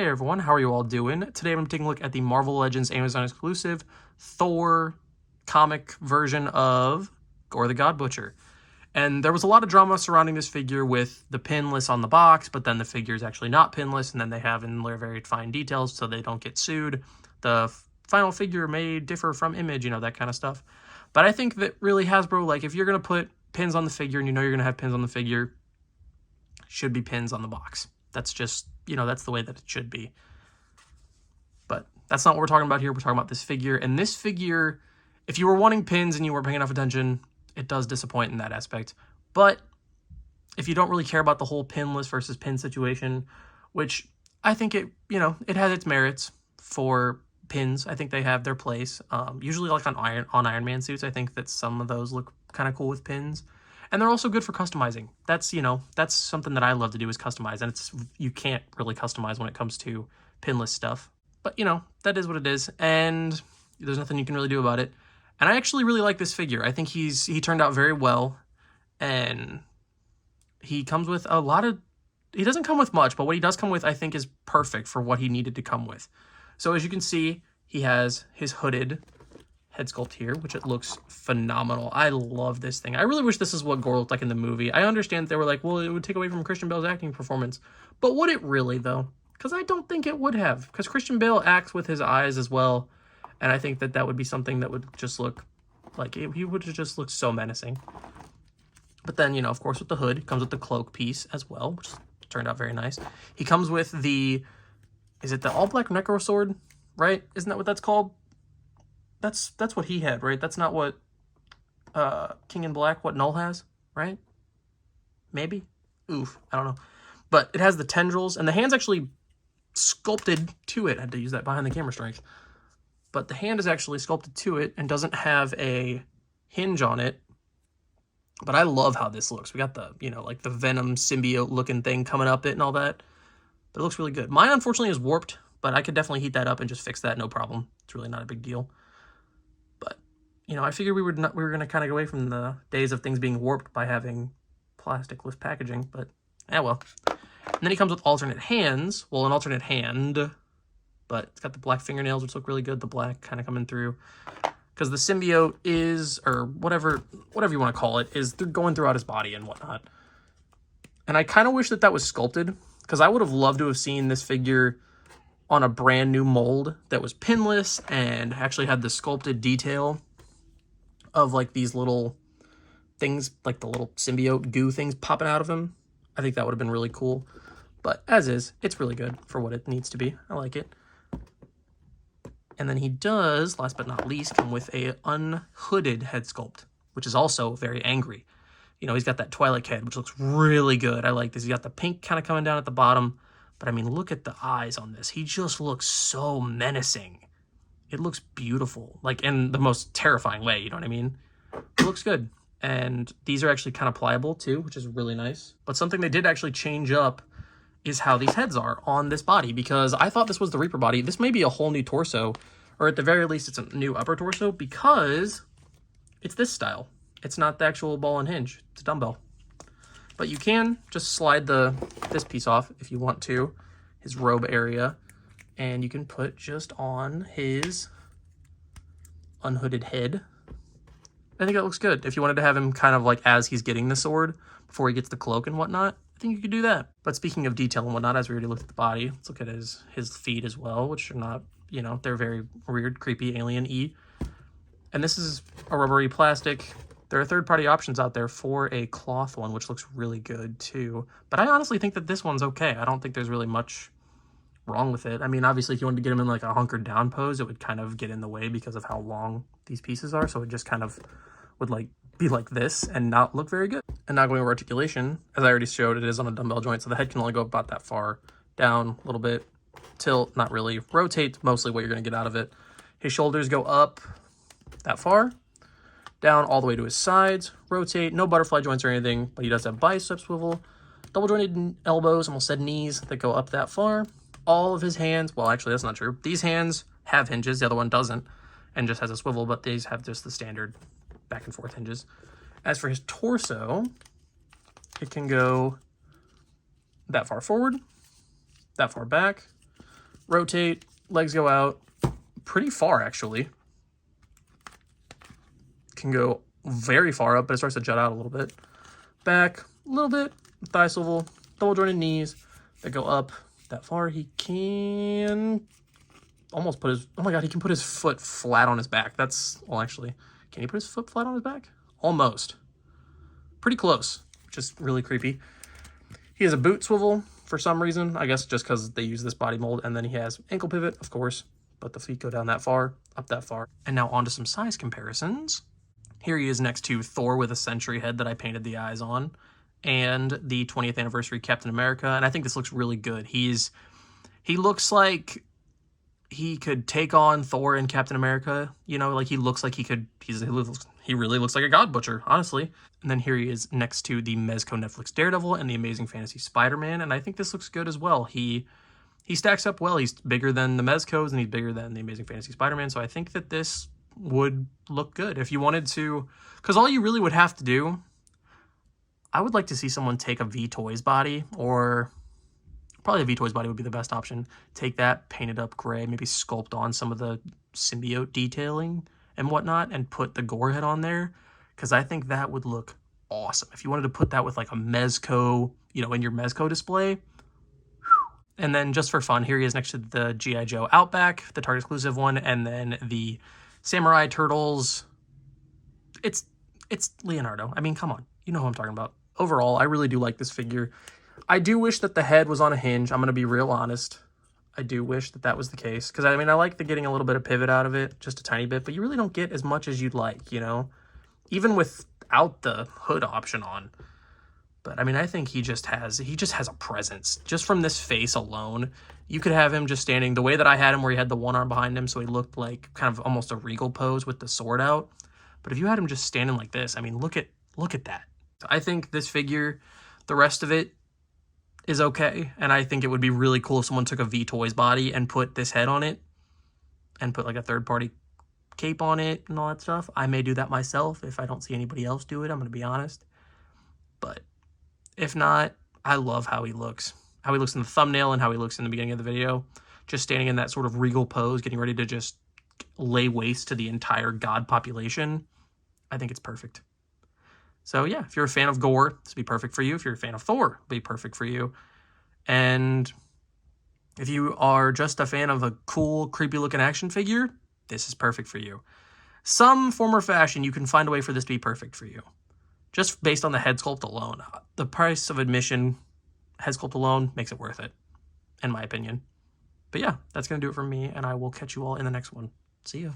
Hey everyone, how are you all doing? Today I'm taking a look at the Marvel Legends Amazon exclusive Thor comic version of Gorr the God Butcher. And there was a lot of drama surrounding this figure with the pinless on the box, but then the figure is actually not pinless, and then they have in their very fine details so they don't get sued. The final figure may differ from image, that kind of stuff. But I think that really Hasbro, like if you're going to put pins on the figure and you know you're going to have pins on the figure, should be pins on the box. That's just, that's the way that it should be. But that's not what we're talking about here. We're talking about this figure. And this figure, if you were wanting pins and you weren't paying enough attention, it does disappoint in that aspect. But if you don't really care about the whole pinless versus pin situation, which I think it has its merits for pins. I think they have their place. Usually like on Iron Man suits, I think that some of those look kind of cool with pins. And they're also good for customizing. That's, that's something that I love to do is customize. And you can't really customize when it comes to pinless stuff. But, that is what it is. And there's nothing you can really do about it. And I actually really like this figure. I think he turned out very well. And he comes with a lot of... He doesn't come with much, but what he does come with, I think, is perfect for what he needed to come with. So as you can see, he has his hooded head sculpt here, which it looks phenomenal. I love this thing. I really wish this is what Gorr looked like in the movie. I understand they were like, well, it would take away from Christian Bale's acting performance. But would it really, though? Because I don't think it would have. Because Christian Bale acts with his eyes as well. And I think that that would be something that would just look like... He would have just looked so menacing. But then, of course, with the hood, it comes with the cloak piece as well, which turned out very nice. He comes with the... Is it the all-black necro sword? Right? Isn't that what that's called? That's what he had, right? That's not what King in Black, what Null has, right? Maybe? Oof, I don't know. But it has the tendrils, and the hand's actually sculpted to it. I had to use that behind the camera strength. But the hand is actually sculpted to it and doesn't have a hinge on it. But I love how this looks. We got the, like the Venom symbiote looking thing coming up it and all that. But it looks really good. Mine, unfortunately, is warped, but I could definitely heat that up and just fix that, no problem. It's really not a big deal. I figured we were going to kind of go away from the days of things being warped by having plastic-less packaging, but well. And then he comes with alternate hands. Well, an alternate hand, but it's got the black fingernails, which look really good. The black kind of coming through. Because the symbiote is, or whatever you want to call it, is going throughout his body and whatnot. And I kind of wish that was sculpted, because I would have loved to have seen this figure on a brand new mold that was pinless and actually had the sculpted detail of like these little things, like the little symbiote goo things popping out of him. I think that would have been really cool. But as is, it's really good for what it needs to be. I like it. And then he does, last but not least, come with a unhooded head sculpt, which is also very angry. He's got that Twilight head, which looks really good. I like this. He's got the pink kind of coming down at the bottom. But I mean, look at the eyes on this. He just looks so menacing. It looks beautiful, like in the most terrifying way, you know what I mean? It looks good. And these are actually kind of pliable too, which is really nice. But something they did actually change up is how these heads are on this body, because I thought this was the Reaper body. This may be a whole new torso, or at the very least, it's a new upper torso, because it's this style. It's not the actual ball and hinge, it's a dumbbell. But you can just slide this piece off if you want to, his robe area. And you can put just on his unhooded head. I think that looks good. If you wanted to have him kind of like as he's getting the sword before he gets the cloak and whatnot, I think you could do that. But speaking of detail and whatnot, as we already looked at the body, let's look at his feet as well, which are not, they're very weird, creepy, alien-y. And this is a rubbery plastic. There are third-party options out there for a cloth one, which looks really good too. But I honestly think that this one's okay. I don't think there's really much wrong with it. I mean, obviously, if you wanted to get him in like a hunkered down pose, it would kind of get in the way because of how long these pieces are. So it just kind of would like be like this and not look very good. And now going over articulation, as I already showed, it is on a dumbbell joint, so the head can only go about that far down, a little bit, tilt, not really, rotate, mostly what you're going to get out of it. His shoulders go up that far, down all the way to his sides, rotate, no butterfly joints or anything, but he does have bicep swivel, double jointed elbows, almost said knees, that go up that far. All of his hands, well, actually, that's not true. These hands have hinges. The other one doesn't and just has a swivel, but these have just the standard back and forth hinges. As for his torso, it can go that far forward, that far back, rotate, legs go out pretty far, actually. Can go very far up, but it starts to jut out a little bit. Back, a little bit, thigh swivel, double jointed knees that go up that far. He can almost put his, oh my God, he can put his foot flat on his back. That's, well, actually, can he put his foot flat on his back? Almost. Pretty close, which is really creepy. He has a boot swivel for some reason, I guess just because they use this body mold, and then he has ankle pivot, of course, but the feet go down that far, up that far. And now on to some size comparisons. Here he is next to Thor with a Sentry head that I painted the eyes on, and the 20th anniversary Captain America, and I think this looks really good. He looks like he could take on Thor and Captain America, you know, like he looks like he could, he really looks like a God Butcher, honestly. And then here he is next to the Mezco Netflix Daredevil and the Amazing Fantasy Spider-Man, and I think this looks good as well. He stacks up well. He's bigger than the Mezcos, and he's bigger than the Amazing Fantasy Spider-Man, so I think that this would look good. If you wanted to, because all you really would have to do, I would like to see someone take a V-Toys body, or probably a V-Toys body would be the best option. Take that, paint it up gray, maybe sculpt on some of the symbiote detailing and whatnot, and put the Gorr head on there, because I think that would look awesome. If you wanted to put that with like a Mezco, you know, in your Mezco display. And then just for fun, here he is next to the G.I. Joe Outback, the Target exclusive one, and then the Samurai Turtles. It's Leonardo. I mean, come on. You know who I'm talking about. Overall, I really do like this figure. I do wish that the head was on a hinge. I'm going to be real honest. I do wish that that was the case. Because, I mean, I like getting a little bit of pivot out of it, just a tiny bit. But you really don't get as much as you'd like, you know? Even without the hood option on. But, I mean, I think he just has a presence. Just from this face alone, you could have him just standing the way that I had him, where he had the one arm behind him, so he looked like kind of almost a regal pose with the sword out. But if you had him just standing like this, I mean, look at that. I think this figure, the rest of it is okay, and I think it would be really cool if someone took a V-Toys body and put this head on it, and put like a third-party cape on it and all that stuff. I may do that myself if I don't see anybody else do it, I'm going to be honest. But if not, I love how he looks. How he looks in the thumbnail and how he looks in the beginning of the video. Just standing in that sort of regal pose, getting ready to just lay waste to the entire god population. I think it's perfect. So yeah, if you're a fan of Gorr, this would be perfect for you. If you're a fan of Thor, it'll be perfect for you. And if you are just a fan of a cool, creepy-looking action figure, this is perfect for you. Some form or fashion, you can find a way for this to be perfect for you. Just based on the head sculpt alone. The price of admission, head sculpt alone, makes it worth it, in my opinion. But yeah, that's going to do it from me, and I will catch you all in the next one. See ya.